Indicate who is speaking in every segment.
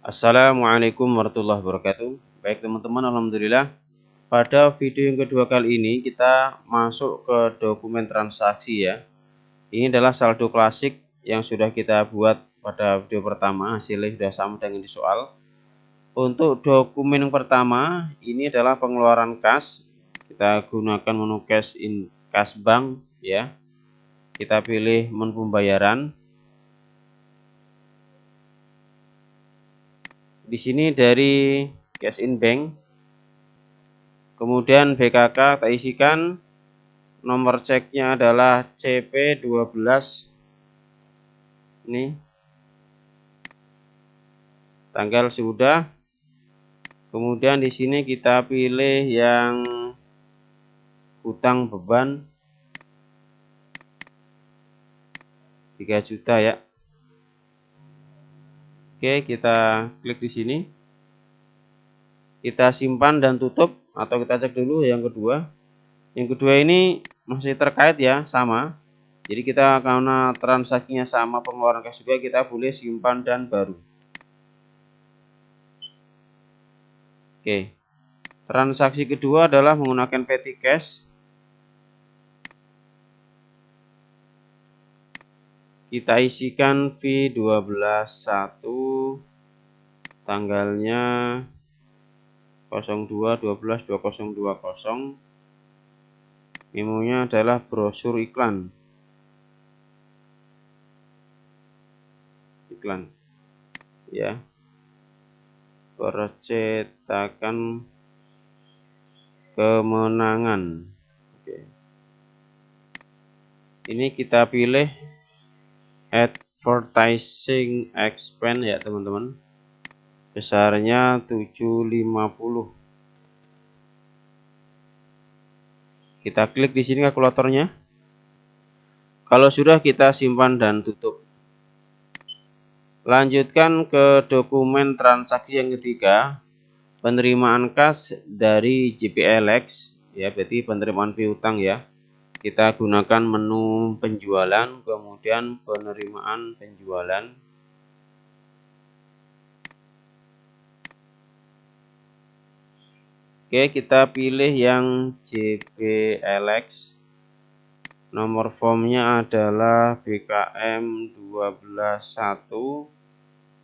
Speaker 1: Assalamualaikum warahmatullahi wabarakatuh. Baik teman-teman, alhamdulillah. Pada video yang kedua kali ini kita masuk ke dokumen transaksi ya. Ini adalah saldo klasik yang sudah kita buat pada video pertama, hasilnya sudah sama dengan di soal. Untuk dokumen yang pertama, ini adalah pengeluaran kas. Kita gunakan menu cash in kas bank ya. Kita pilih menu pembayaran. Di sini dari cash in bank. Kemudian BKK kita isikan, nomor ceknya adalah CP12 ini, tanggal sudah. Kemudian di sini kita pilih yang hutang beban 3 juta ya. Oke, kita klik di sini. Kita simpan dan tutup, atau kita cek dulu yang kedua. Yang kedua ini masih terkait ya, sama. Jadi kita karena transaksinya sama, pengeluaran cash juga, kita boleh simpan dan baru. Oke. Transaksi kedua adalah menggunakan petty cash. Kita isikan V12.1, tanggalnya 02/12/2020. Memonya adalah brosur iklan ya, percetakan kemenangan. Oke. Ini kita pilih advertising expense ya teman-teman, besarnya 750. Kita klik di sini kalkulatornya. Kalau sudah, kita simpan dan tutup. Lanjutkan ke dokumen transaksi yang ketiga, penerimaan kas dari JPLX ya, berarti penerimaan piutang ya. Kita gunakan menu penjualan, kemudian penerimaan penjualan. Oke, kita pilih yang JPLX. Nomor formnya adalah BKM 12.1,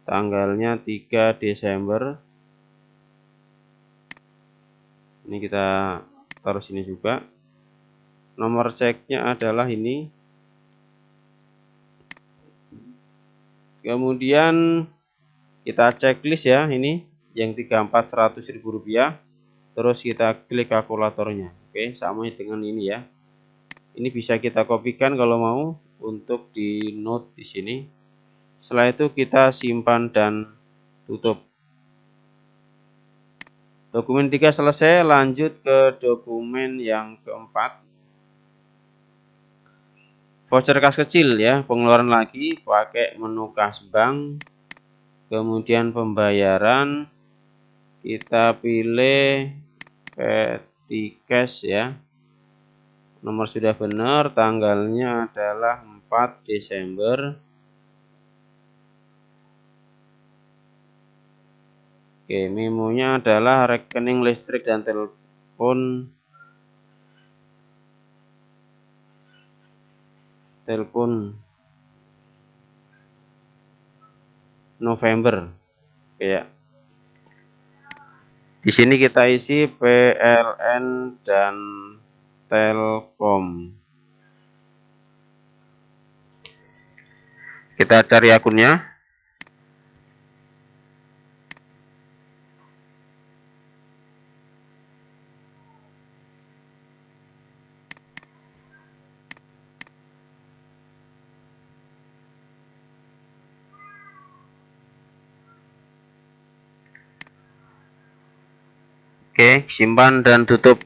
Speaker 1: tanggalnya 3 Desember. Ini kita taruh sini juga. Nomor ceknya adalah ini. Kemudian kita checklist ya, ini yang 34 100.000 rupiah. Terus kita klik kalkulatornya. Oke, sama dengan ini ya. Ini bisa kita kopikan kalau mau untuk di note di sini. Setelah itu kita simpan dan tutup. Dokumen 3 selesai, lanjut ke dokumen yang keempat. Voucher kas kecil ya, pengeluaran lagi pakai menu kas bank. Kemudian pembayaran, kita pilih petty cash ya. Nomor sudah benar, tanggalnya adalah 4 Desember. Oke, memonya adalah rekening listrik dan telepon November. Oke ya. Di sini kita isi PLN dan Telkom. Kita cari akunnya. Oke, simpan dan tutup.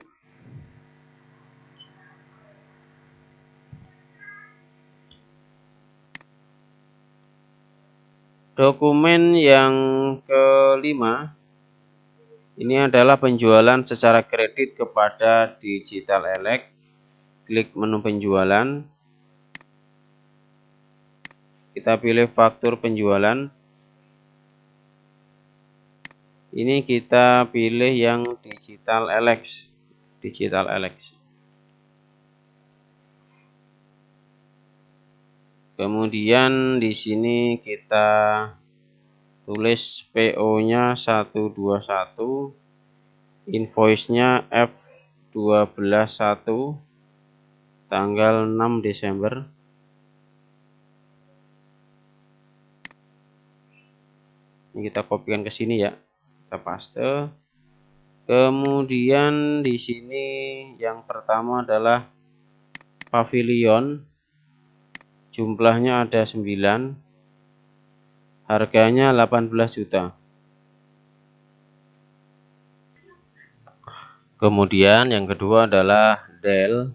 Speaker 1: Dokumen yang kelima, ini adalah penjualan secara kredit kepada Digital Elect. Klik menu penjualan. Kita pilih faktur penjualan. Ini kita pilih yang Digital Alex. Kemudian di sini kita tulis PO-nya 121, invoice-nya F121, tanggal 6 Desember. Ini kita kopikan ke sini ya, kita paste. Kemudian di sini yang pertama adalah pavilion, jumlahnya ada 9, harganya 18 juta. Kemudian yang kedua adalah Dell,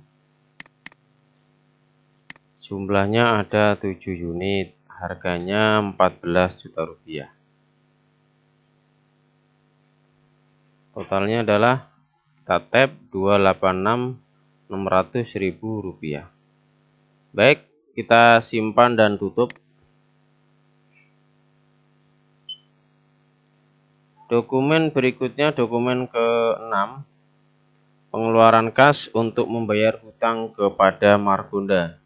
Speaker 1: jumlahnya ada 7 unit, harganya 14 juta rupiah. Totalnya adalah kita tab 286.600.000 rupiah. Baik, kita simpan dan tutup. Dokumen berikutnya, dokumen ke-6, pengeluaran kas untuk membayar hutang kepada Margonda.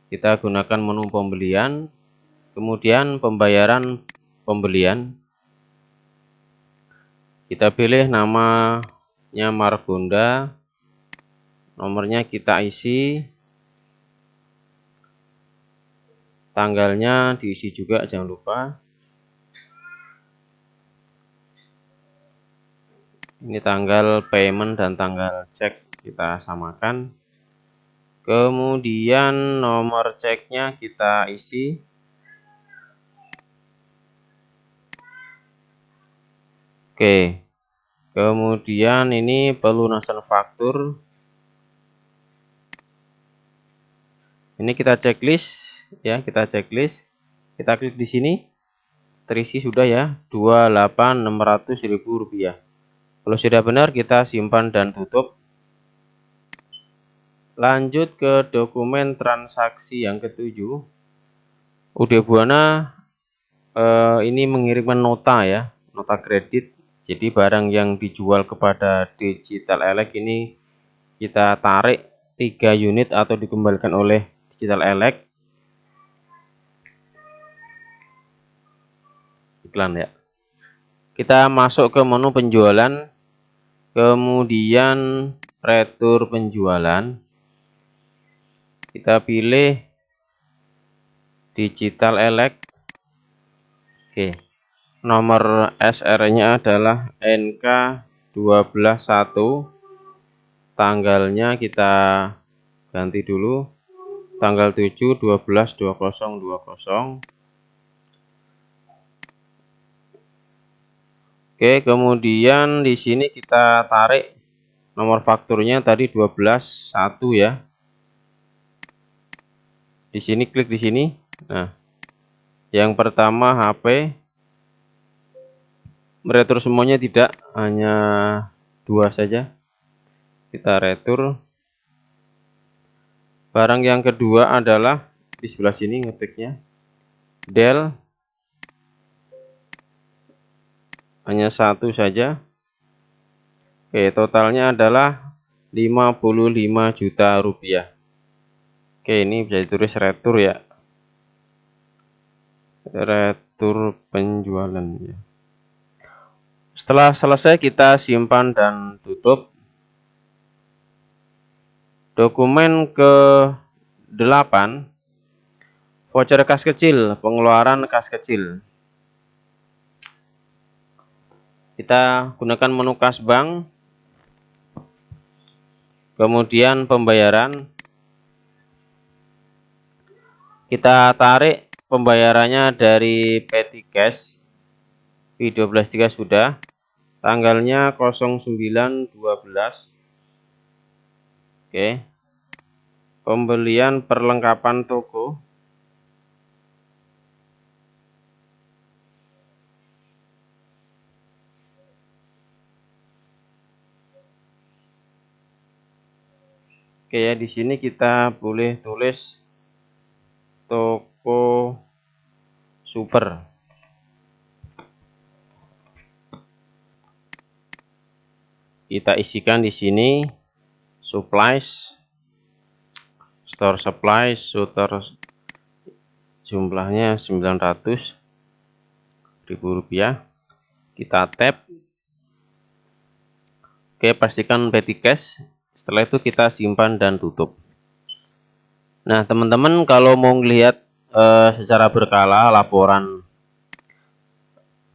Speaker 1: Kita gunakan menu pembelian, kemudian pembayaran pembelian. Kita pilih namanya Margonda, nomornya kita isi, tanggalnya diisi juga jangan lupa. Ini tanggal payment dan tanggal cek kita samakan. Kemudian nomor ceknya kita isi. Oke. Kemudian ini pelunasan faktur. Ini kita checklist ya, kita checklist. Kita klik di sini. Terisi sudah ya, 28.600.000 rupiah. Kalau sudah benar kita simpan dan tutup. Lanjut ke dokumen transaksi yang ke-7. UD Buana ini mengirimkan nota ya, nota kredit. Jadi barang yang dijual kepada Digital Alex ini kita tarik 3 unit atau dikembalikan oleh Digital Alex. Iklan ya. Kita masuk ke menu penjualan, kemudian retur penjualan. Kita pilih Digital Alex. Oke. Nomor SR-nya adalah NK121. Tanggalnya kita ganti dulu. Tanggal 7/12/2020. Oke, kemudian di sini kita tarik nomor fakturnya tadi 12.1 ya. Di sini klik di sini. Nah, yang pertama HP. Meretur semuanya tidak, hanya 2 saja. Kita retur. Barang yang kedua adalah di sebelah sini ngetiknya Dell, hanya 1 saja. Oke, totalnya adalah 55 juta rupiah. Oke, ini bisa ditulis retur ya, retur penjualan ya. Setelah selesai kita simpan dan tutup. Dokumen ke-8, voucher kas kecil, pengeluaran kas kecil. Kita gunakan menu kas bank, kemudian pembayaran. Kita tarik pembayarannya dari Petty Cash, P12.3 sudah. Tanggalnya 09/12. Oke. Pembelian perlengkapan toko. Oke ya, di sini kita boleh tulis toko super. kita isikan di sini supplies, store supplies, store jumlahnya 900.000 rupiah. Kita tab. Oke, pastikan petty cash. Setelah itu kita simpan dan tutup. Nah, teman-teman kalau mau melihat secara berkala laporan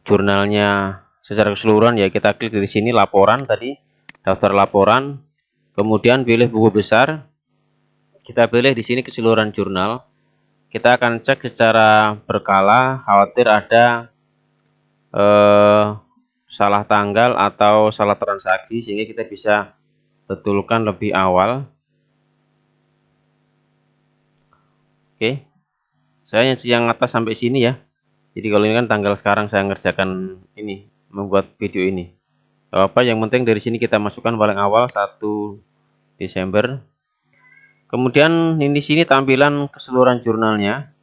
Speaker 1: jurnalnya secara keseluruhan, ya kita klik di sini laporan tadi, daftar laporan, kemudian pilih buku besar. Kita pilih di sini keseluruhan jurnal. Kita akan cek secara berkala, khawatir ada salah tanggal atau salah transaksi, sehingga kita bisa betulkan lebih awal. Oke, saya yang atas sampai sini ya. Jadi kalau ini kan tanggal sekarang saya ngerjakan ini, membuat video ini. Apa yang penting dari sini kita masukkan paling awal 1 Desember. Kemudian ini di sini tampilan keseluruhan jurnalnya.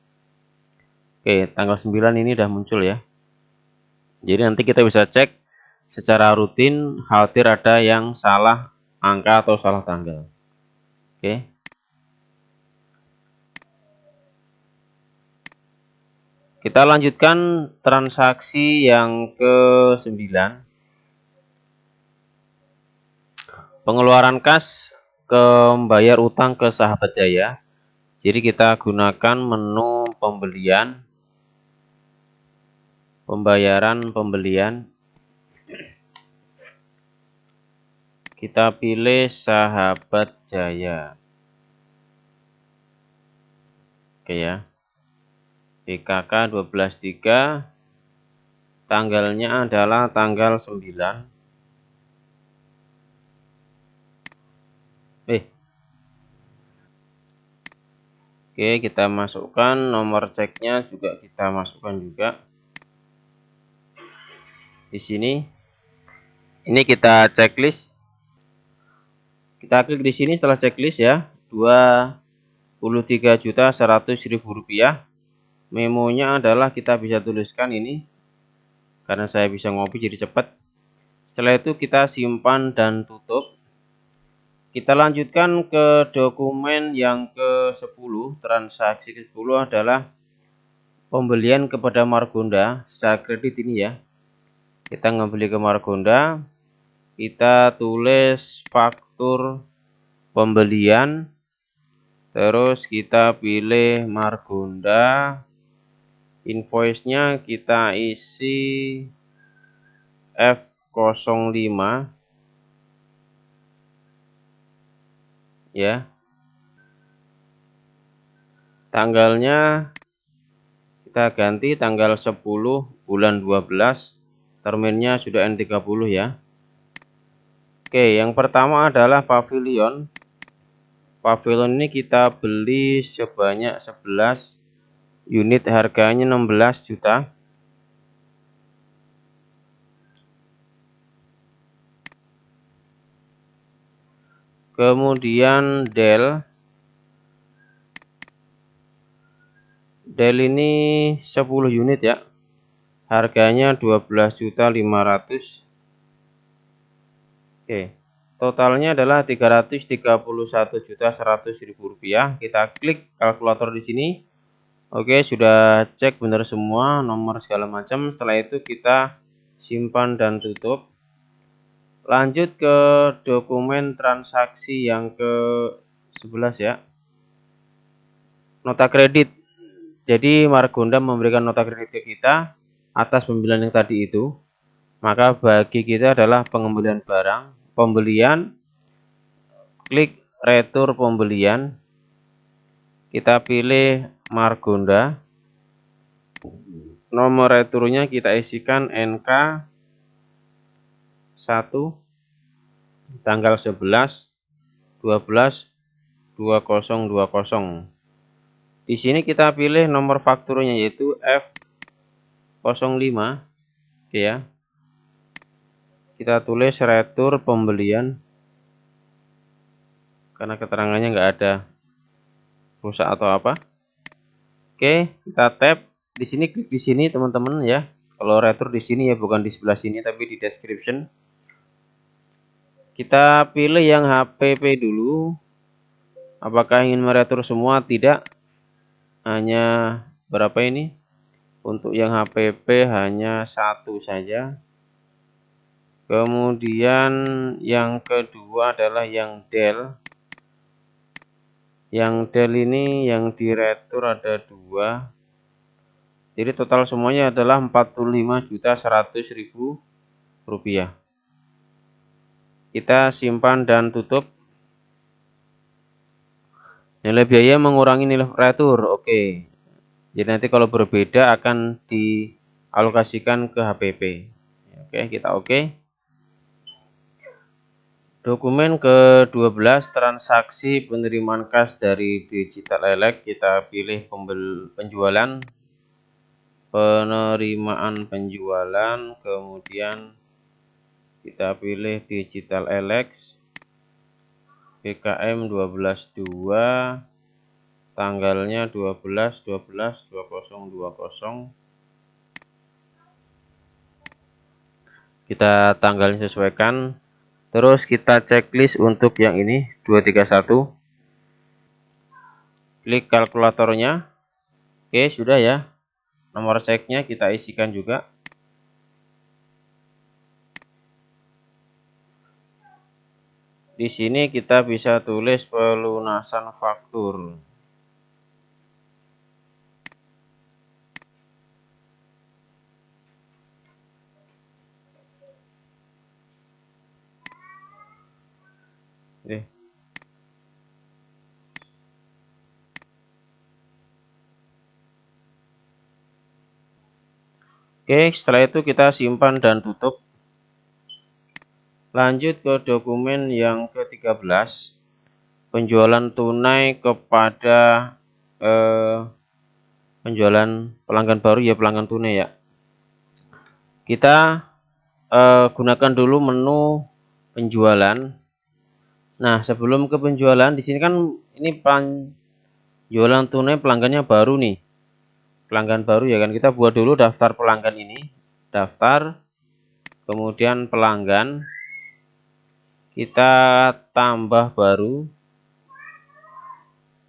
Speaker 1: Oke, tanggal 9 ini udah muncul ya. Jadi nanti kita bisa cek secara rutin, khawatir ada yang salah angka atau salah tanggal. Oke. Kita lanjutkan transaksi yang ke-9. Pengeluaran kas ke membayar utang ke Sahabat Jaya. Jadi kita gunakan menu pembelian, pembayaran. Kita pilih Sahabat Jaya. Oke ya. BKK 12.3, tanggalnya adalah tanggal 9. Oke, kita masukkan nomor ceknya juga kita masukkan juga. Di sini. Ini kita checklist. Kita klik di sini setelah checklist ya. 23.100.000 rupiah. Memonya adalah kita bisa tuliskan ini. Karena saya bisa ngopi jadi cepat. Setelah itu kita simpan dan tutup. Kita lanjutkan ke dokumen yang ke-10. Transaksi ke-10 adalah pembelian kepada Margonda secara kredit ini ya. Kita ngebeli ke Margonda, kita tulis faktur pembelian, terus kita pilih Margonda, invoice-nya kita isi F05 ya. Tanggalnya kita ganti tanggal 10 bulan 12, terminnya sudah N30 ya. Oke, yang pertama adalah pavilion. Pavilion ini kita beli sebanyak 11 unit, harganya 16 juta. Kemudian Dell ini 10 unit ya. Harganya 12.500.000. Oke. Totalnya adalah 331.100.000 rupiah. Kita klik kalkulator di sini. Oke, sudah cek benar semua nomor segala macam. Setelah itu kita simpan dan tutup. Lanjut ke dokumen transaksi yang ke-11 ya. Nota kredit. Jadi Margonda memberikan nota kredit ke kita atas pembelian yang tadi itu. Maka bagi kita adalah pengembalian barang, pembelian, klik retur pembelian. Kita pilih Margonda. Nomor returnya kita isikan NK 1 tanggal 11 12 2020. Di sini kita pilih nomor fakturnya yaitu F05. Oke ya. Kita tulis retur pembelian karena keterangannya nggak ada rusak atau apa. Oke, kita tab di sini, klik di sini teman-teman ya. Kalau retur di sini ya, bukan di sebelah sini tapi di description. Kita pilih yang HPP dulu. Apakah ingin meretur semua? Tidak. Hanya berapa ini? Untuk yang HPP hanya satu saja. Kemudian yang kedua adalah yang del. Yang del ini yang diretur ada 2. Jadi total semuanya adalah 45.100.000 rupiah. Kita simpan dan tutup. Nilai biaya mengurangi nilai retur. Oke. Jadi nanti kalau berbeda akan dialokasikan ke HPP. Oke, kita oke. Dokumen ke-12 transaksi penerimaan kas dari Digital Elect. Kita pilih penjualan, penerimaan penjualan, kemudian kita pilih Digital Elect PKM 12.2, tanggalnya 12/12/2020. Kita tanggalnya sesuaikan. Terus kita checklist untuk yang ini 231. Klik kalkulatornya. Oke, sudah ya. Nomor ceknya kita isikan juga. Di sini kita bisa tulis pelunasan faktur. Oke. Oke, setelah itu kita simpan dan tutup. Lanjut ke dokumen yang ke-13. Penjualan tunai kepada penjualan pelanggan baru ya, pelanggan tunai ya. Kita gunakan dulu menu penjualan. Nah, sebelum ke penjualan, di sini kan ini penjualan tunai pelanggannya baru nih. Pelanggan baru ya kan, kita buat dulu daftar pelanggan ini. Daftar, kemudian pelanggan. Kita tambah baru.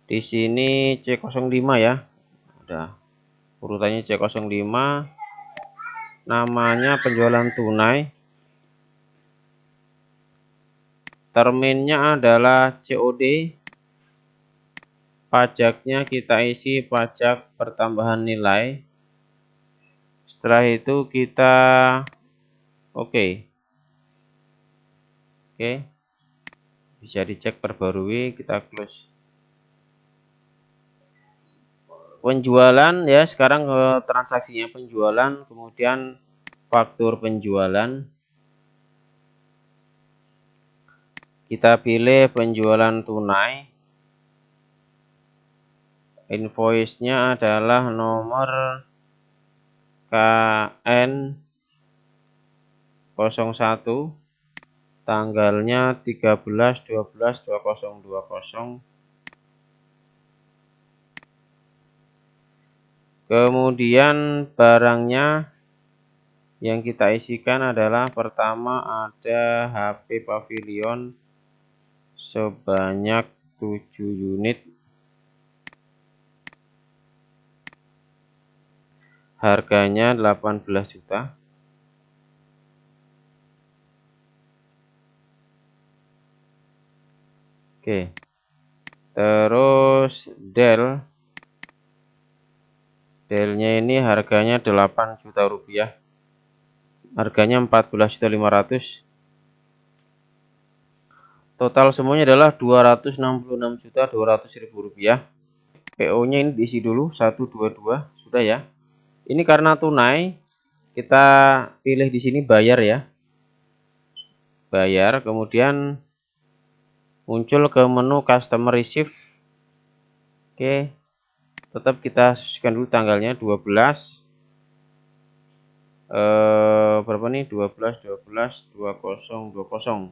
Speaker 1: Di sini C05 ya. Udah. Urutannya C05. Namanya penjualan tunai. Terminnya adalah COD. Pajaknya kita isi pajak pertambahan nilai. Setelah itu kita oke. Oke. Bisa dicek perbarui, kita close. Penjualan ya, sekarang transaksinya penjualan, kemudian faktur penjualan. Kita pilih penjualan tunai. Invoice-nya adalah nomor KN 01, tanggalnya 13/12/2020. Kemudian barangnya yang kita isikan adalah pertama ada HP Pavilion sebanyak 7 unit. Harganya 18 juta. Oke. Terus Dell-nya ini harganya 8 juta rupiah. Harganya 14.500.000. Total semuanya adalah 266.200.000 rupiah. PO-nya ini diisi dulu 122, sudah ya. Ini karena tunai, kita pilih di sini bayar ya. Bayar, kemudian muncul ke menu customer receive. Oke. Tetap kita sisihkan dulu tanggalnya 12. Berapa nih? 12/12/2020.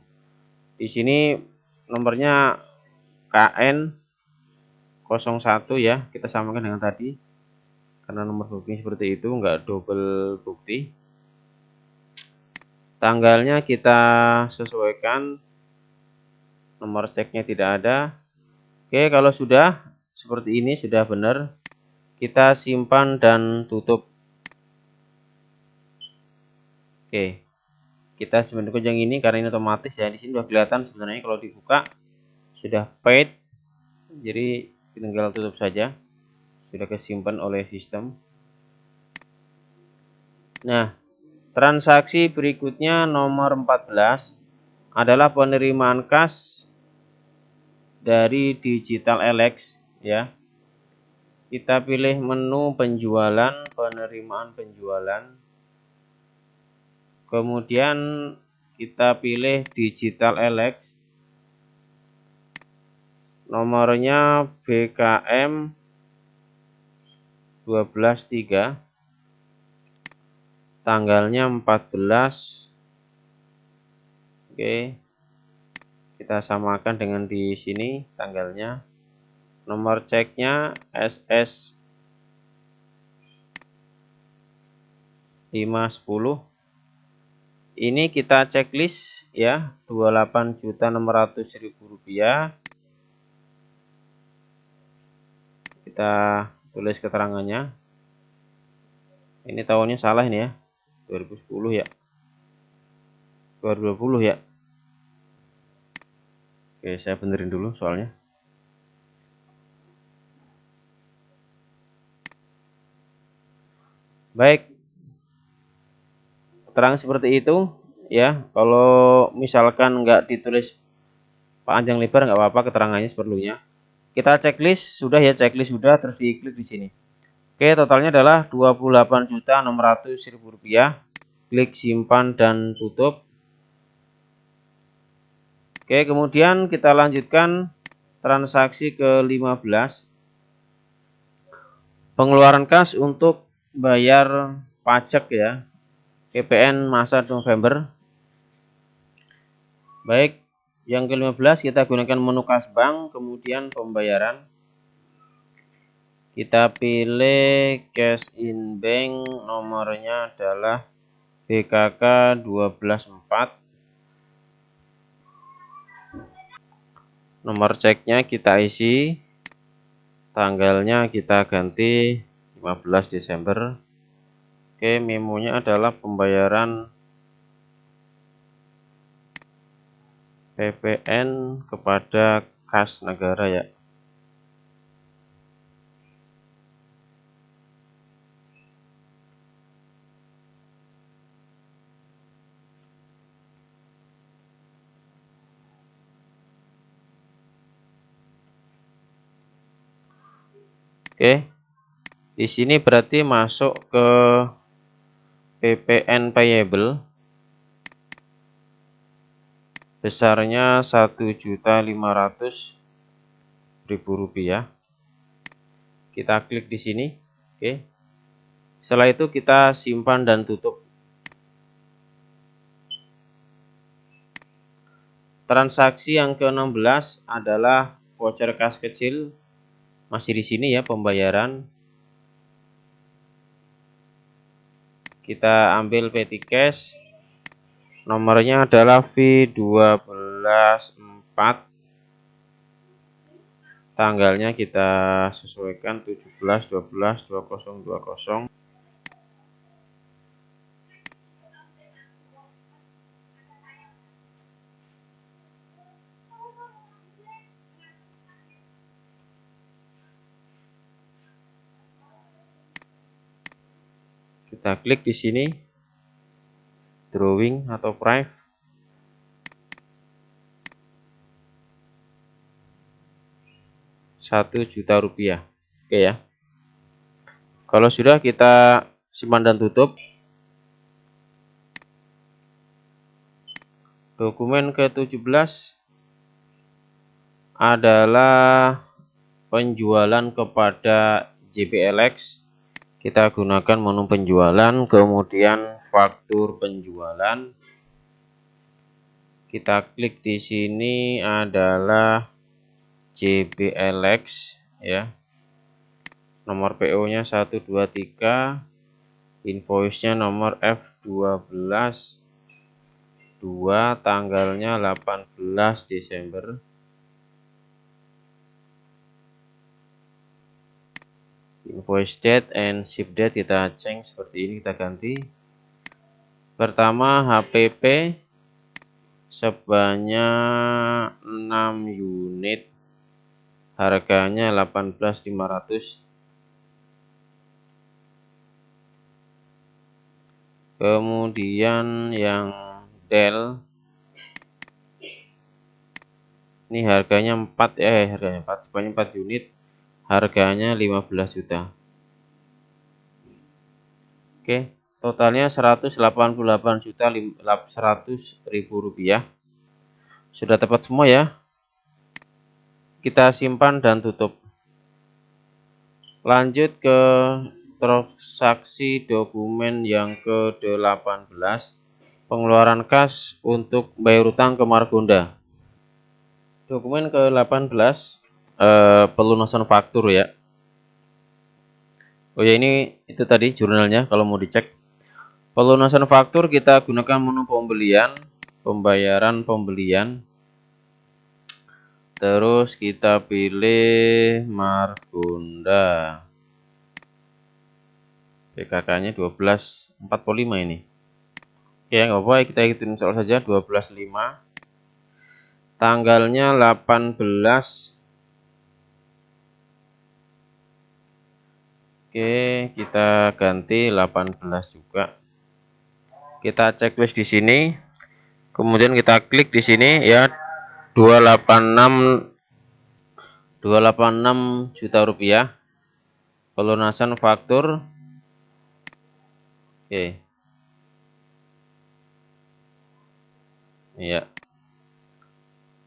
Speaker 1: Di sini nomornya KN 01 ya, kita samakan dengan tadi. Karena nomor booking seperti itu, enggak double bukti. Tanggalnya kita sesuaikan nomor ceknya tidak ada. Oke, kalau sudah seperti ini sudah benar, kita simpan dan tutup. Oke, kita simpan dulu yang ini karena ini otomatis ya. Di sini sudah kelihatan sebenarnya kalau dibuka sudah paid, jadi tinggal tutup saja, sudah kesimpan oleh sistem. Nah, transaksi berikutnya nomor 14 adalah penerimaan kas dari Digital Alex ya. Kita pilih menu penjualan, penerimaan penjualan. Kemudian kita pilih Digital Alex. Nomornya BKM 123. Tanggalnya 14. Oke. Kita samakan dengan di sini tanggalnya. Nomor ceknya SS 510. Ini kita checklist ya, 28.600.000 rupiah. Kita tulis keterangannya. Ini tahunnya salah ini ya, 2010 ya, 2020 ya. Oke, saya benerin dulu soalnya. Baik, keterangan seperti itu ya. Kalau misalkan nggak ditulis panjang lebar nggak apa-apa, keterangannya seperlunya. Kita checklist sudah ya, checklist sudah, terus diklik di sini. Oke, totalnya adalah 28.600.000 rupiah. Klik simpan dan tutup. Oke, kemudian kita lanjutkan transaksi ke-15. Pengeluaran kas untuk bayar pajak ya, PPN masa November. Baik, yang ke-15 kita gunakan menu kas bank, kemudian pembayaran. Kita pilih cash in bank, nomornya adalah BKK 124. Nomor ceknya kita isi, tanggalnya kita ganti 15 Desember. Oke, memonya adalah pembayaran PPN kepada kas negara ya. Oke, di sini berarti masuk ke PPN payable besarnya 1.500.000 rupiah. Kita klik di sini. Oke. Setelah itu kita simpan dan tutup. Transaksi yang ke-16 adalah voucher kas kecil. Masih di sini ya, pembayaran. Kita ambil petty cash. Nomornya adalah V124. Tanggalnya kita sesuaikan 17/12/2020. Kita klik di sini, drawing atau price. Rp1.000.000. Oke ya. Kalau sudah, kita simpan dan tutup. Dokumen ke-17 adalah penjualan kepada JPLX. Kita gunakan menu penjualan, kemudian faktur penjualan. Kita klik di sini adalah JPLX ya. Nomor PO-nya 123, invoice-nya nomor F12 2, tanggalnya 18 Desember. invoice date and ship date kita change seperti ini, kita ganti. Pertama HPP sebanyak 6 unit, harganya 18.500. Kemudian yang Dell ini harganya 4 harganya 4 sebanyak 4 unit, harganya 15 juta. Oke, totalnya 188.100.000 rupiah. Sudah tepat semua ya. Kita simpan dan tutup. Lanjut ke transaksi dokumen yang ke-18, pengeluaran kas untuk bayar utang ke Margonda. Dokumen ke-18 pelunasan faktur ya. Oh ya, ini itu tadi jurnalnya kalau mau dicek. Pelunasan faktur kita gunakan menu pembelian, pembayaran pembelian. Terus kita pilih Margonda. PKK-nya 12.45 ini. Oke, nggak apa-apa, kita hitung soal saja 12.5. Tanggalnya 18. Oke, kita ganti 18 juga. Kita checklist di sini. Kemudian kita klik di sini ya, 286 juta rupiah. Pelunasan faktur. Oke. Iya.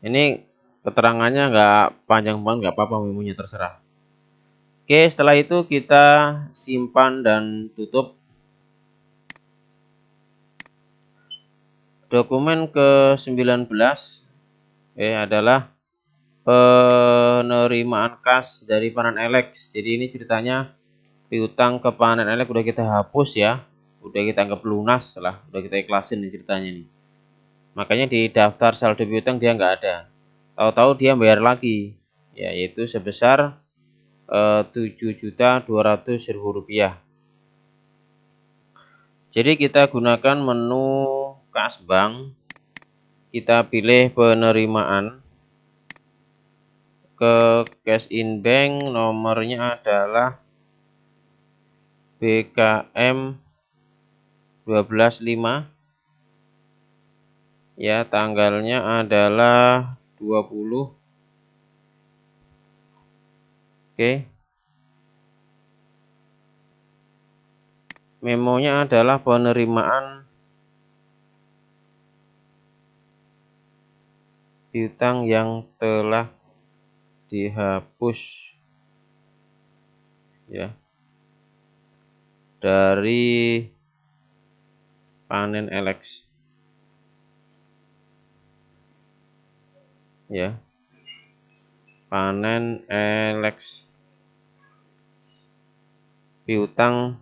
Speaker 1: Ini keterangannya nggak panjang banget, nggak apa-apa, memunya terserah. Oke, setelah itu kita simpan dan tutup. Dokumen ke-19 adalah penerimaan kas dari Panen Elex. Jadi ini ceritanya piutang ke Panen Elex udah kita hapus ya, udah kita anggap lunas lah, udah kita ikhlasin nih ceritanya nih. Makanya di daftar saldo piutang dia nggak ada. Tahu-tahu dia bayar lagi, ya, yaitu sebesar 7.200.000 rupiah. Jadi kita gunakan menu kas bank, kita pilih penerimaan, ke cash in bank, nomornya adalah BKM 12.5 ya, tanggalnya adalah 20. Oke, memonya adalah penerimaan piutang yang telah dihapus ya dari Panen Elex ya, Panen Elex piutang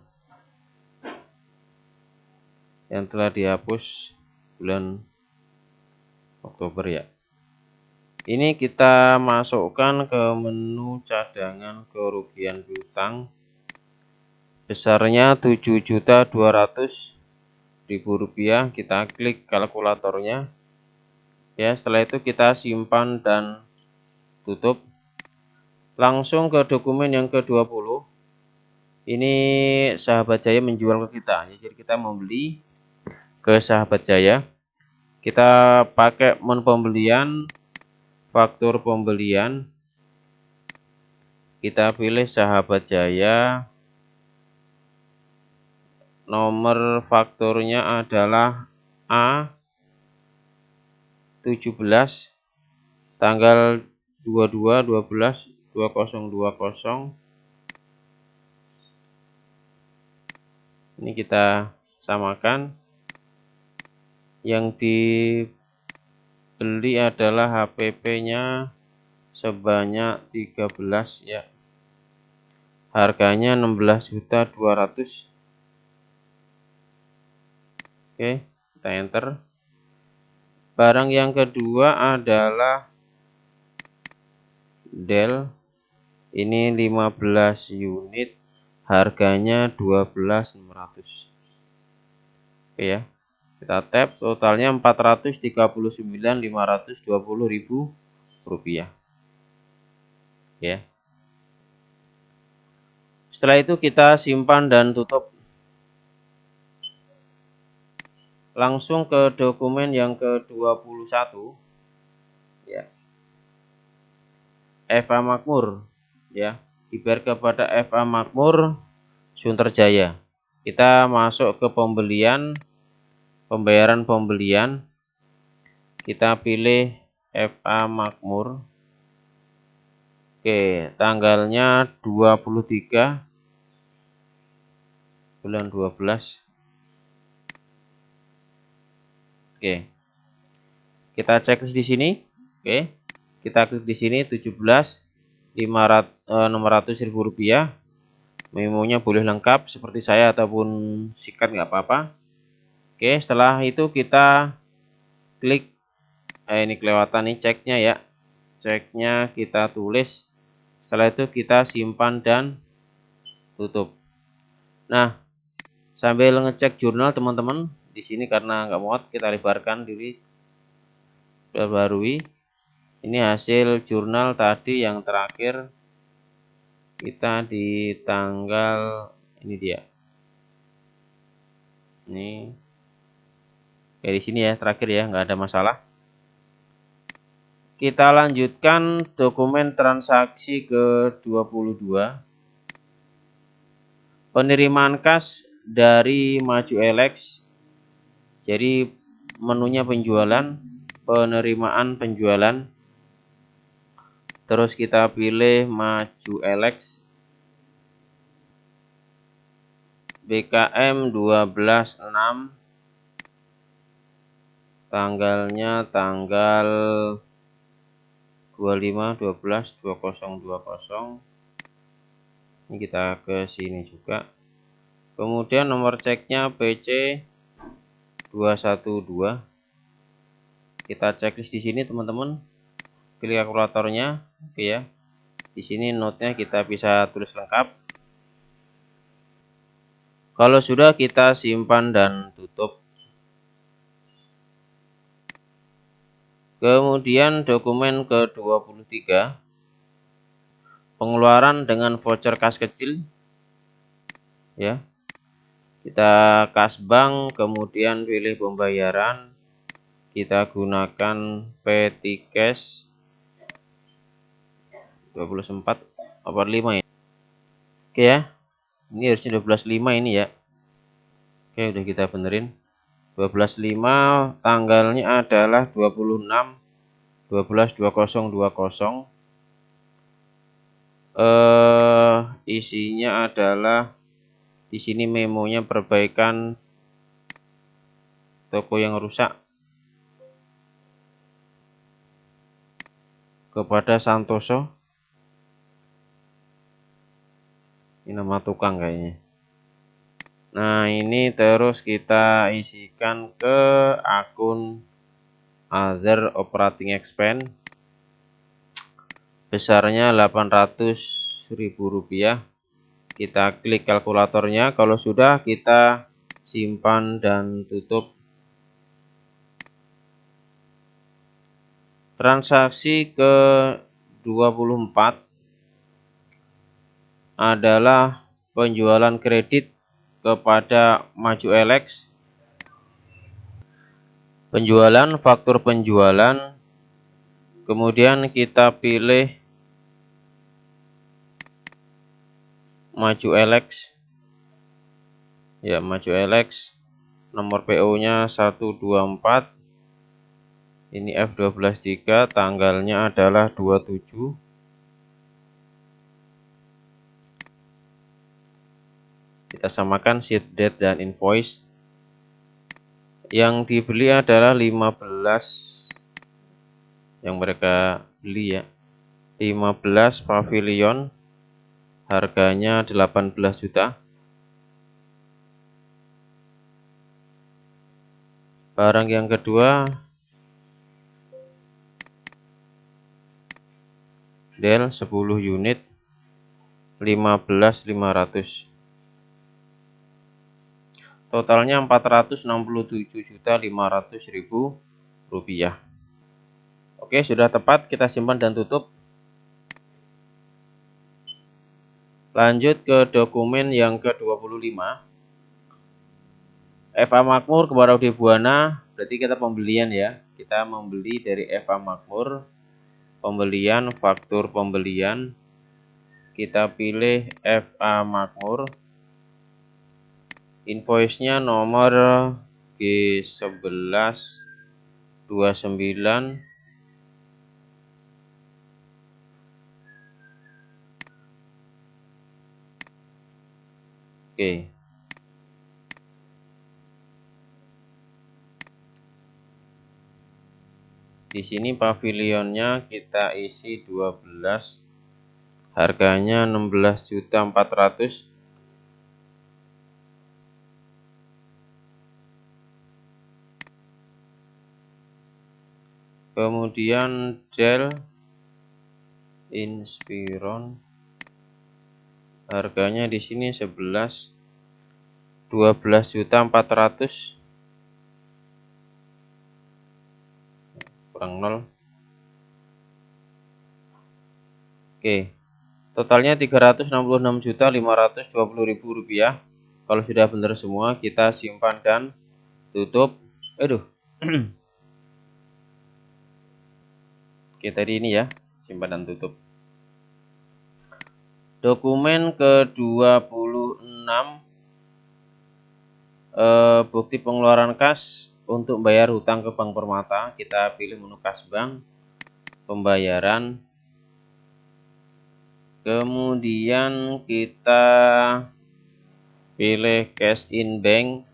Speaker 1: yang telah dihapus bulan Oktober ya. Ini kita masukkan ke menu cadangan kerugian piutang, besarnya 7.200.000 rupiah. Kita klik kalkulatornya ya. Setelah itu kita simpan dan tutup. Langsung ke dokumen yang ke-20. Ini Sahabat Jaya menjual ke kita, jadi kita membeli ke Sahabat Jaya. Kita pakai menu pembelian, faktur pembelian, kita pilih Sahabat Jaya, nomor fakturnya adalah A17, tanggal 22/12/2020. Ini kita samakan. Yang dibeli adalah HPP-nya sebanyak 13 ya. Harganya 16.200.000. Oke, kita enter. Barang yang kedua adalah Dell. Ini 15 unit, harganya 12.600. Oke ya, kita tap, totalnya 439.520 ribu rupiah ya. Setelah itu kita simpan dan tutup. Langsung ke dokumen yang ke-21 ya, FA Makmur ya, dibayar kepada FA Makmur Sunterjaya. Kita masuk ke pembelian, pembayaran pembelian, kita pilih FA Makmur. Oke, tanggalnya 23 bulan 12. Oke, kita cek di sini. Oke, kita klik di sini 600.000 rupiah. Memonya boleh lengkap seperti saya ataupun sikat nggak apa-apa. Oke, setelah itu kita klik, ini kelewatan nih ceknya ya. Ceknya kita tulis. Setelah itu kita simpan dan tutup. Nah, sambil ngecek jurnal teman-teman, di sini karena nggak muat kita lebarkan diri, perbarui. Ini hasil jurnal tadi yang terakhir kita di tanggal ini dia. Ini kayak di sini ya, terakhir ya, nggak ada masalah. Kita lanjutkan dokumen transaksi ke-22. Penerimaan kas dari Maju Elex. Jadi menunya penjualan, penerimaan penjualan. Terus kita pilih Maju Elex. BKM 12.6. Tanggalnya tanggal 25/12/2020. Ini kita ke sini juga. Kemudian nomor ceknya PC 212. Kita checklist di sini teman-teman. Pilih kalkulatornya. Oke ya. Di sini notenya kita bisa tulis lengkap. Kalau sudah kita simpan dan tutup. Kemudian dokumen ke-23. Pengeluaran dengan voucher kas kecil ya. Kita kas bank, kemudian pilih pembayaran. Kita gunakan Petty Cash 24/5 ya. Oke ya. Ini harusnya 12.5 ini ya. Oke, udah kita benerin. 12.5, tanggalnya adalah 26/12/2020. Isinya adalah di sini memonya perbaikan toko yang rusak kepada Santoso. Ini nama tukang kayaknya. Nah, ini terus kita isikan ke akun other operating expense. Besarnya 800.000 rupiah. Kita klik kalkulatornya. Kalau sudah kita simpan dan tutup. Transaksi ke-24 adalah penjualan kredit kepada Maju Elex. Penjualan, faktur penjualan. Kemudian kita pilih Maju Elex. Ya, Maju Elex. Nomor PO-nya 124. Ini F12.3, tanggalnya adalah 27. Kita samakan sheet date dan invoice. Yang dibeli adalah 15 yang mereka beli ya. 15 pavilion. Harganya 18 juta. Barang yang kedua Dell 10 unit 15.500. Totalnya Rp467.500.000. Oke, sudah tepat, kita simpan dan tutup. Lanjut ke dokumen yang ke-25. FA Makmur kepada Udi Buana, berarti kita pembelian ya. Kita membeli dari FA Makmur, pembelian, faktur pembelian. Kita pilih FA Makmur. Invoice-nya nomor G1129. Oke. Di sini pavilionnya kita isi 12. Harganya 16.400.000. Kemudian Dell Inspiron, harganya di sini 12.400.000 kurang 0. Oke, totalnya Rp366.520.000. Kalau sudah benar semua, kita simpan dan tutup. Aduh. Oke, tadi ini ya, simpan dan tutup. Dokumen ke-26, bukti pengeluaran kas untuk bayar hutang ke Bank Permata. Kita pilih menu kas bank, pembayaran. Kemudian kita pilih cash in bank.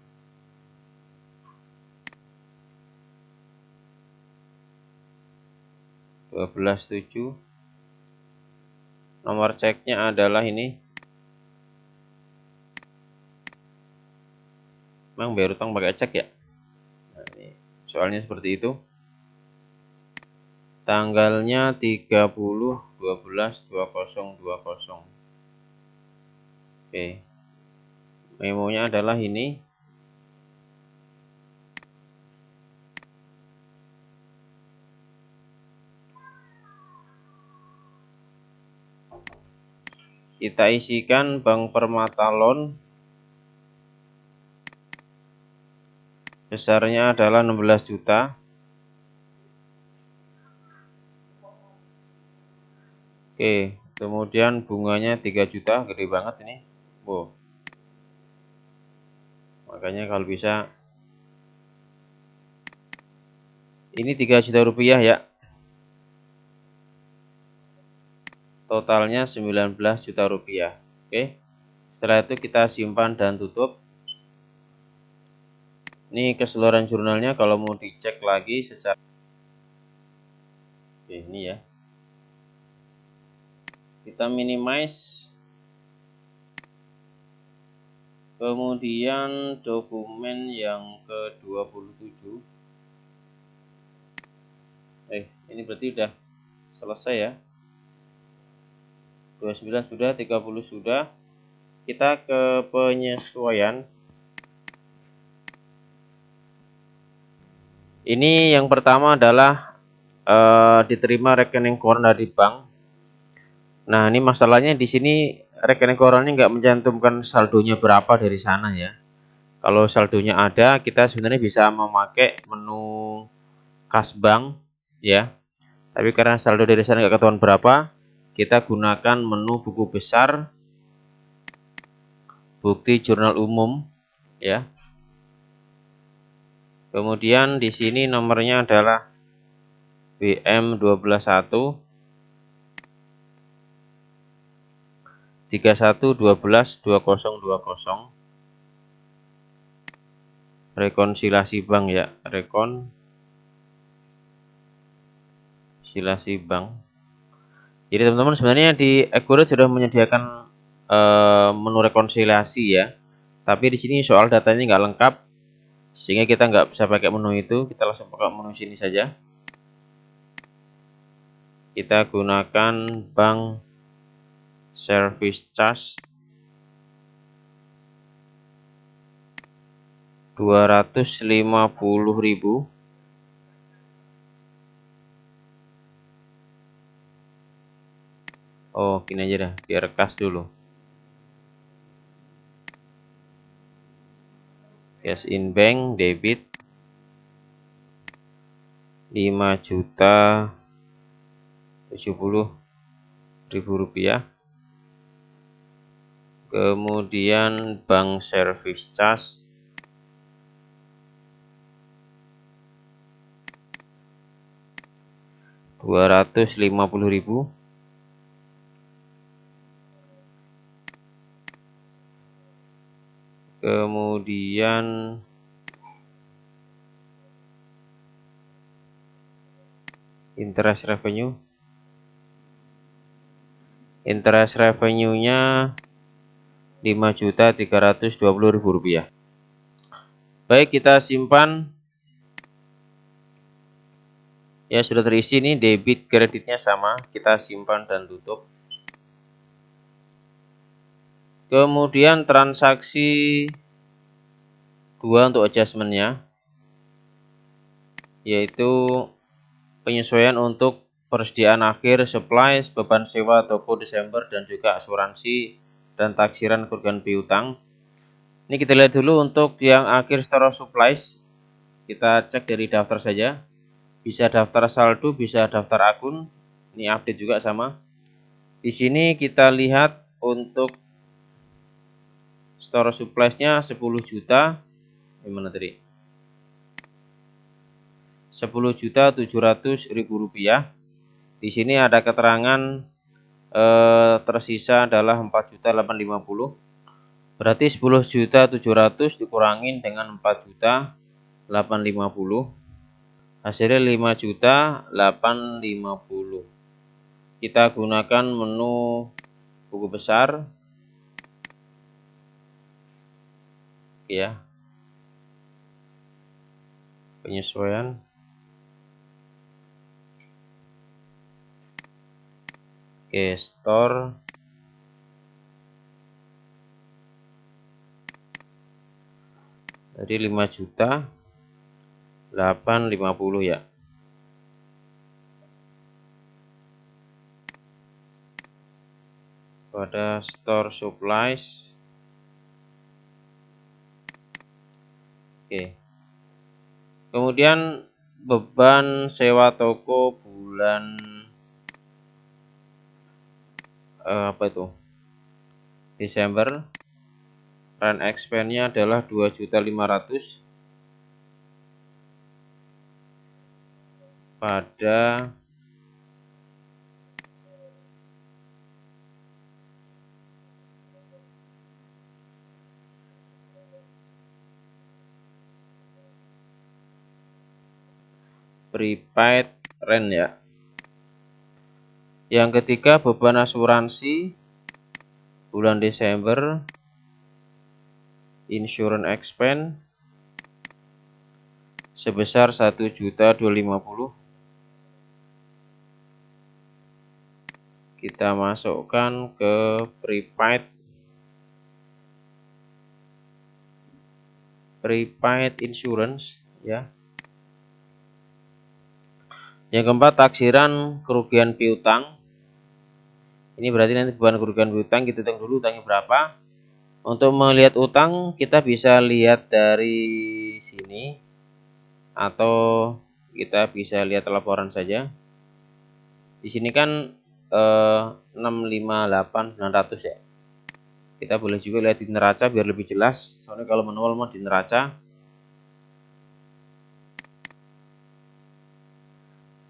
Speaker 1: (12.7). Nomor ceknya adalah ini. Memang bayar utang pakai cek ya? Nah, ini soalnya seperti itu. Tanggalnya 30/12/2020. Oke. Memonya adalah ini. Kita isikan Bank Permata Loan. Besarnya adalah 16 juta. Oke, kemudian bunganya 3 juta, gede banget ini. Wow. Makanya kalau bisa ini 3 juta rupiah ya. Totalnya 19 juta rupiah. Oke. Setelah itu kita simpan dan tutup. Ini keseluruhan jurnalnya, kalau mau dicek lagi secara ini ya. Kita minimize. Kemudian dokumen yang ke-27. Ini berarti udah selesai ya. 29 sudah, 30 sudah. Kita ke penyesuaian. Ini yang pertama adalah diterima rekening koran dari bank. Nah, ini masalahnya di sini rekening korannya nggak mencantumkan saldonya berapa dari sana ya. Kalau saldonya ada, kita sebenarnya bisa memakai menu kas bank ya. Tapi karena saldo dari sana nggak ketahuan berapa, kita gunakan menu buku besar, bukti jurnal umum ya. Kemudian di sini nomornya adalah BM121 31122020. Rekonsiliasi bank ya, rekonsiliasi bank. Jadi teman-teman sebenarnya di Accurate sudah menyediakan menu rekonsiliasi ya, tapi di sini soal datanya nggak lengkap sehingga kita nggak bisa pakai menu itu. Kita langsung pakai menu sini saja. Kita gunakan bank service charge. 250.000. Oh, gini aja dah, biar kas dulu. Cash in bank debit 5.070.000 rupiah. Kemudian bank service charge 250.000. Kemudian interest revenue-nya 5.320.000 rupiah. Baik, kita simpan. Ya, sudah terisi nih, debit kreditnya sama, kita simpan dan tutup. Kemudian transaksi 2 untuk adjustment-nya, yaitu penyesuaian untuk persediaan akhir, supplies, beban sewa toko Desember, dan juga asuransi dan taksiran kerugian piutang. Ini kita lihat dulu untuk yang akhir store of supplies. Kita cek dari daftar saja. Bisa daftar saldo, bisa daftar akun. Ini update juga sama. Di sini kita lihat untuk store of supplies-nya 10 juta. Gimana tadi? 10.700.000 rupiah. Di sini ada keterangan tersisa adalah 4.850. Berarti 10.700.000 dikurangin dengan 4.850. Hasilnya 5.850. Kita gunakan menu buku besar. Ya. Penyesuaian. Oke, store. Jadi 5.850 ya. Pada store supplies. Oke. Kemudian beban sewa toko bulan apa itu? Desember. Rent expense-nya adalah 2.500.000 pada prepaid rent ya. Yang ketiga, beban asuransi bulan Desember, insurance expense sebesar 1.250.000. Kita masukkan ke prepaid insurance ya. Yang keempat, taksiran kerugian piutang. Ini berarti nanti beban kerugian piutang, kita hitung dulu utangnya berapa. Untuk melihat utang, kita bisa lihat dari sini atau kita bisa lihat laporan saja. Di sini kan 658.900 ya. Kita boleh juga lihat di neraca biar lebih jelas. Soalnya kalau manual mah di neraca.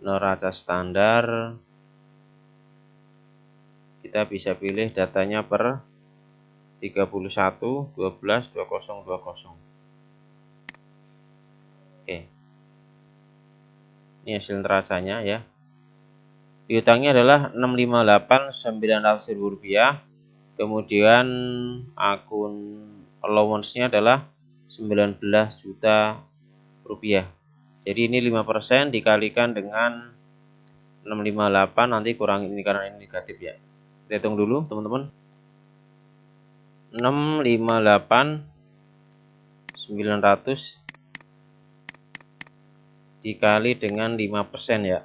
Speaker 1: Neraca standar. Kita bisa pilih datanya per 31/12/2020. Oke. Ini hasil neracanya ya. Piutangnya adalah 658.900.000 rupiah. Kemudian akun allowance-nya adalah 19 juta rupiah. Jadi ini 5% dikalikan dengan 658, nanti kurang ini karena ini negatif ya. Kita hitung dulu teman-teman. 658 900 dikali dengan 5% ya,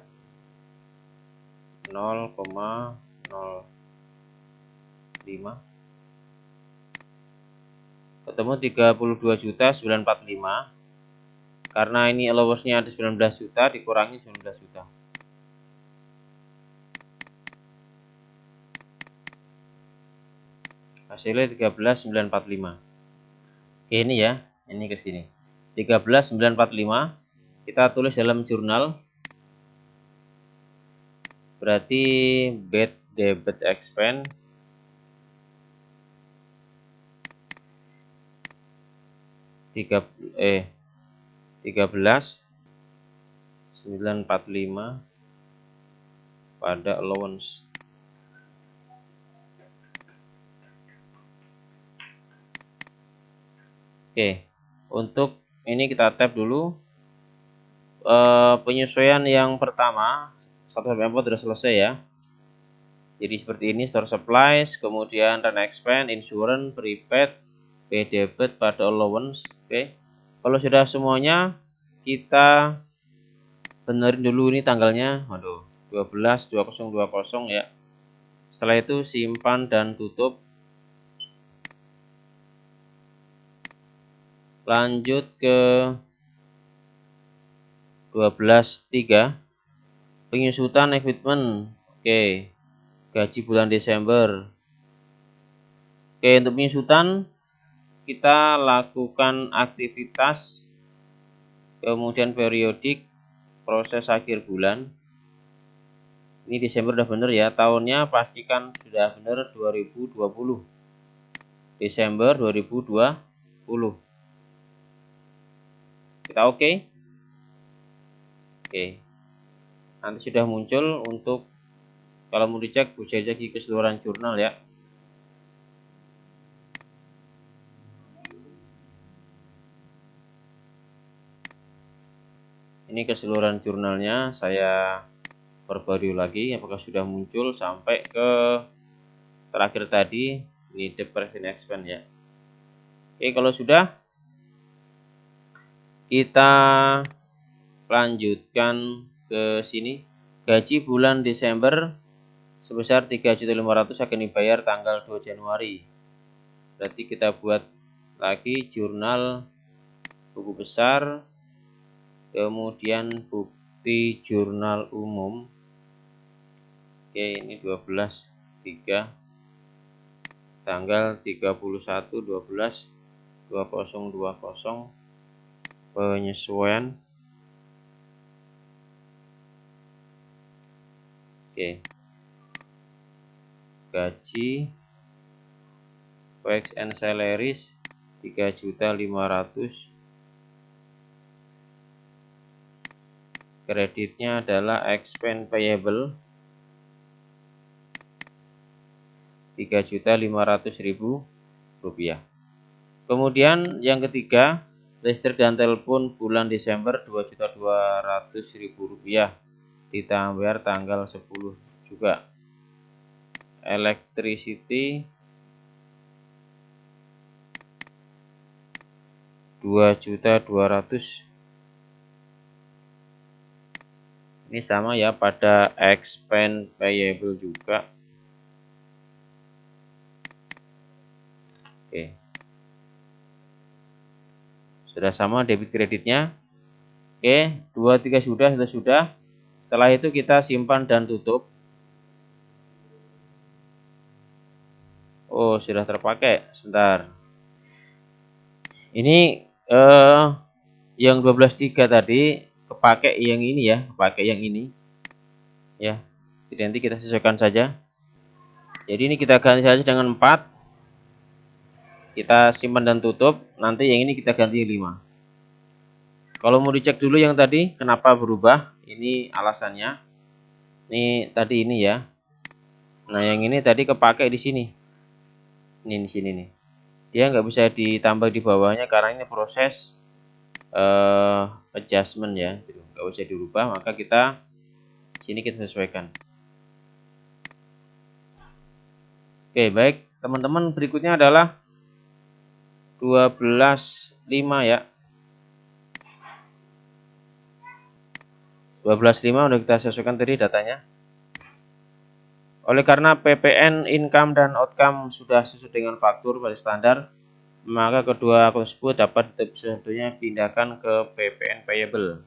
Speaker 1: 0,05 ketemu 32.945. Karena ini allowance-nya ada 19 juta, dikurangi 19 juta. Hasilnya 13.945. Oke, ini ya, ini ke sini. 13.945 kita tulis dalam jurnal. Berarti bad debit expense 13.945 pada allowance. Oke, untuk ini kita tab dulu. Penyesuaian yang pertama 1-4 sudah selesai ya. Jadi seperti ini, store supplies, kemudian rent expense, insurance, prepaid, pay debit pada allowance. Oke, kalau sudah semuanya kita benerin dulu ini tanggalnya. Waduh, 12/20/20 ya. Setelah itu simpan dan tutup. Lanjut ke 12/3 penyusutan equipment. Oke, gaji bulan Desember. Oke, untuk penyusutan kita lakukan aktivitas, kemudian periodik, proses akhir bulan. Ini Desember udah bener ya, tahunnya pastikan sudah bener 2020. Desember 2020. Kita oke. Oke. Nanti sudah muncul. Untuk kalau mau dicek bisa cek di keseluruhan jurnal ya. Ini keseluruhan jurnalnya, saya perbarui lagi apakah sudah muncul sampai ke terakhir tadi, ini the present expense ya. Oke, kalau sudah kita lanjutkan ke sini. Gaji bulan Desember sebesar 3.500.000 akan dibayar tanggal 2 Januari. Berarti kita buat lagi jurnal buku besar, kemudian bukti jurnal umum. Oke, ini 12/3 tanggal 31/12/2020 penyesuaian. Oke, gaji wage and salaries 3.500.000. Kreditnya adalah expense payable 3.500.000 rupiah. Kemudian yang ketiga, listrik dan telepon bulan Desember 2.200.000 rupiah, ditambah tanggal 10 juga. Electricity 2.200.000. Ini sama ya, pada expense payable juga. Oke, sudah sama debit kreditnya. Oke, 2, 3 sudah. Setelah itu kita simpan dan tutup. Oh, sudah terpakai. Sebentar. Ini yang 12/3 tadi kepakai yang ini ya, kepakai yang ini. Ya. Jadi nanti kita sesuaikan saja. Jadi ini kita ganti saja dengan 4. Kita simpan dan tutup. Nanti yang ini kita ganti 5. Kalau mau dicek dulu yang tadi kenapa berubah, ini alasannya. Ini tadi ini ya. Nah, yang ini tadi kepakai di sini. Ini di sini nih. Dia nggak bisa ditambah di bawahnya karena ini proses adjustment ya, nggak bisa dirubah, maka kita sini kita sesuaikan. Oke, baik teman-teman, berikutnya adalah 12/5 ya. 12.5 udah kita sesuaikan tadi datanya. Oleh karena PPN income dan outcome sudah sesuai dengan faktur pada standar, maka kedua akun tersebut dapat tentunya pindahkan ke PPN payable.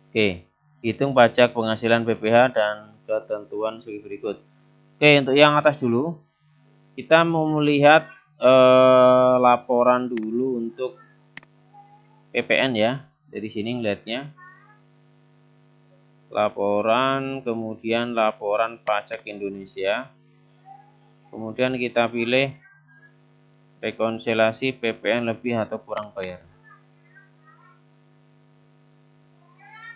Speaker 1: Oke, hitung pajak penghasilan PPH dan ketentuan sebagai berikut. Oke, untuk yang atas dulu, kita mau melihat laporan dulu untuk PPN ya. Dari sini ngeliatnya laporan, kemudian laporan pajak Indonesia, kemudian kita pilih rekonsiliasi PPN lebih atau kurang bayar.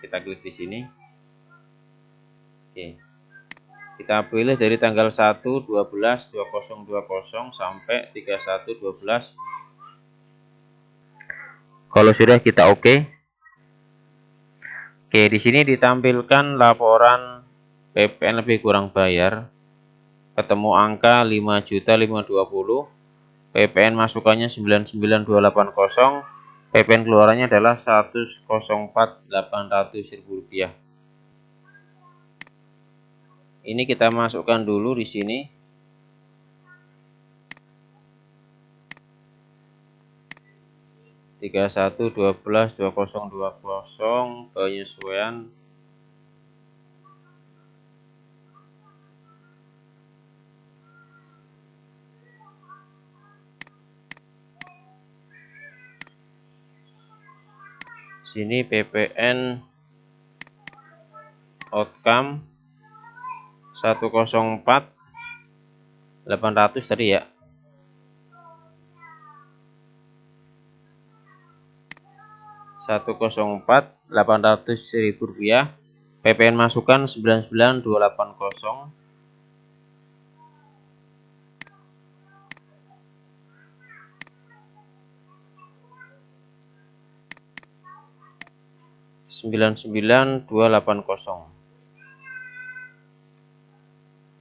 Speaker 1: Kita klik di sini. Oke, kita pilih dari tanggal 1/12/2020 sampai 31/12. Kalau sudah kita oke. Oke, di sini ditampilkan laporan PPN lebih kurang bayar. Ketemu angka 5.520. PPN masukannya 99.280. PPN keluarannya adalah 104.800.000 rupiah. Ini kita masukkan dulu di sini. Tiga 31/12/2020 penyesuaian sini PPN outcome 104.800 tadi ya. Rp104.800.000. PPN masukan 99.280.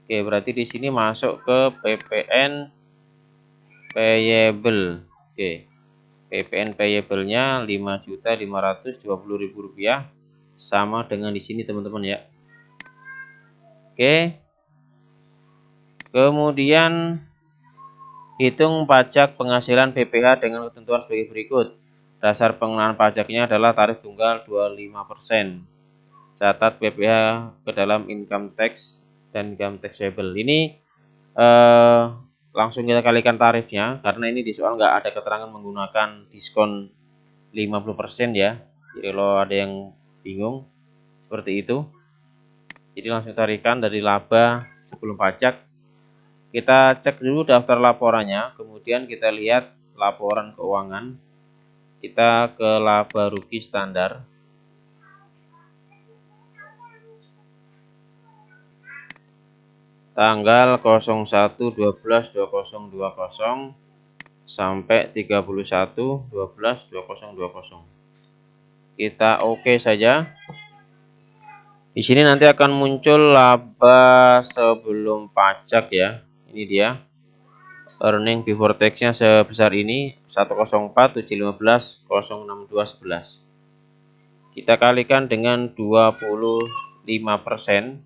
Speaker 1: Oke, berarti di sini masuk ke PPN payable. Oke. PPN payable-nya Rp5.520.000 sama dengan di sini teman-teman ya. Oke. Kemudian hitung pajak penghasilan PPH dengan ketentuan sebagai berikut. Dasar pengenaan pajaknya adalah tarif tunggal 25%. Catat PPH ke dalam income tax dan income tax payable. Ini langsung kita kalikan tarifnya karena ini di soal nggak ada keterangan menggunakan diskon 50% ya. Jadi kalau ada yang bingung seperti itu, jadi langsung tarikan dari laba sebelum pajak. Kita cek dulu daftar laporannya, kemudian kita lihat laporan keuangan. Kita ke laba rugi standar. Tanggal 01/12/2020 sampai 31/12/2020. Kita oke saja. Di sini nanti akan muncul laba sebelum pajak ya. Ini dia. Earning before tax-nya sebesar ini 104.715.06211. Kita kalikan dengan 25%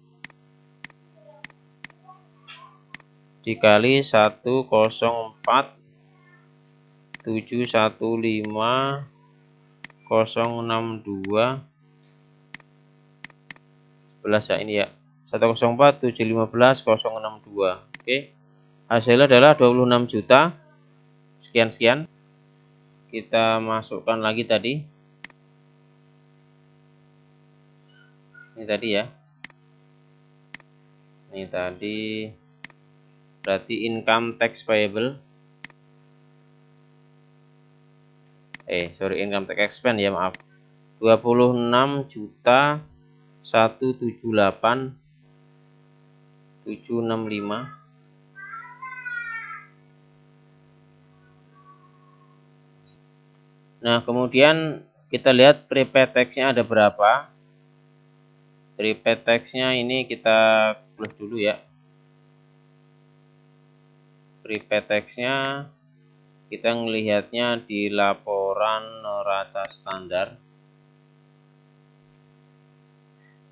Speaker 1: dikali 104.715.062 ya ini ya. 104.715.062. Oke. Hasilnya adalah 26 juta sekian-sekian. Kita masukkan lagi tadi. Ini tadi ya. Ini tadi berarti income tax payable. Income tax expense ya, maaf. 26.178.765. Nah, kemudian kita lihat prepaid tax-nya ada berapa. Prepaid tax-nya ini kita close dulu ya. Prepaid tax-nya kita melihatnya di laporan neraca standar.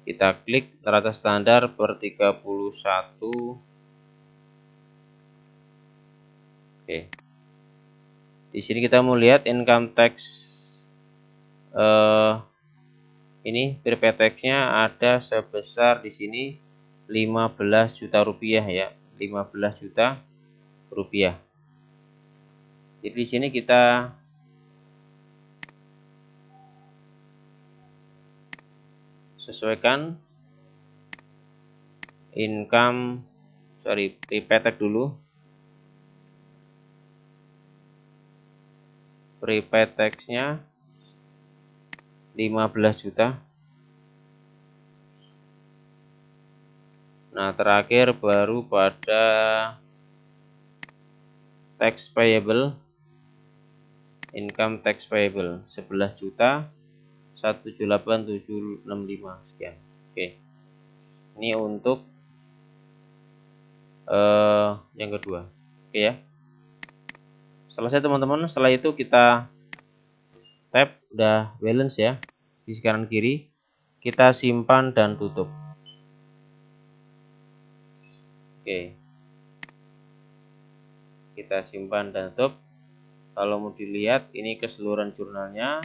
Speaker 1: Kita klik neraca standar per 31. Oke. Di sini kita mau lihat income tax, ini prepaid tax-nya ada sebesar di sini 15 juta rupiah ya, 15 juta rupiah. Jadi di sini kita sesuaikan prepaid tax dulu. Prepaid tax-nya 15 juta. Nah, terakhir baru pada tax payable, income tax payable 11 juta 178.765 sekian. Oke. Ini untuk yang kedua. Oke ya. Selesai teman-teman. Setelah itu kita tap udah balance ya. Di kanan kiri kita simpan dan tutup. Oke. Kita simpan dan tutup. Kalau mau dilihat ini keseluruhan jurnalnya,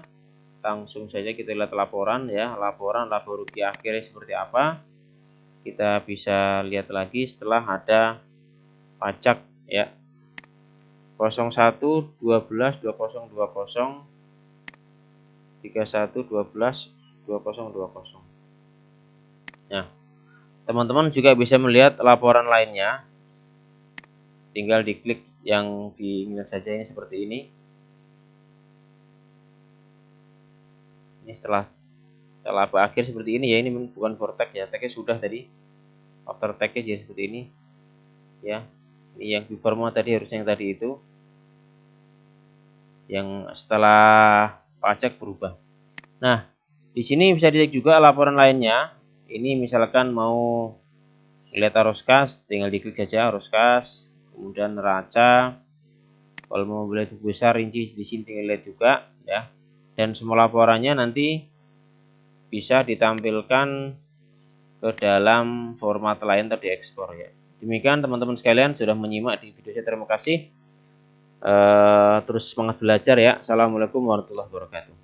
Speaker 1: langsung saja kita lihat laporan ya. Laporan laba rugi akhirnya seperti apa. Kita bisa lihat lagi setelah ada pajak ya. 01 12 2020 31 12 2020. Nah, teman-teman juga bisa melihat laporan lainnya. Tinggal diklik yang diinginkan saja, ini seperti ini. Ini setelah laba akhir seperti ini ya, ini bukan for tag ya, tagnya sudah tadi. After tagnya jadi seperti ini. Ya. Ini yang before tadi harusnya yang tadi itu. Yang setelah pajak berubah. Nah, di sini bisa dilihat juga laporan lainnya. Ini misalkan mau lihat arus kas, tinggal diklik saja arus kas, kemudian neraca. Kalau mau lihat besar rinci di sini tinggal lihat juga ya. Dan semua laporannya nanti bisa ditampilkan ke dalam format lain atau diekspor ya. Demikian teman-teman sekalian sudah menyimak di video saya. Terima kasih. Terus semangat belajar ya. Assalamualaikum warahmatullahi wabarakatuh.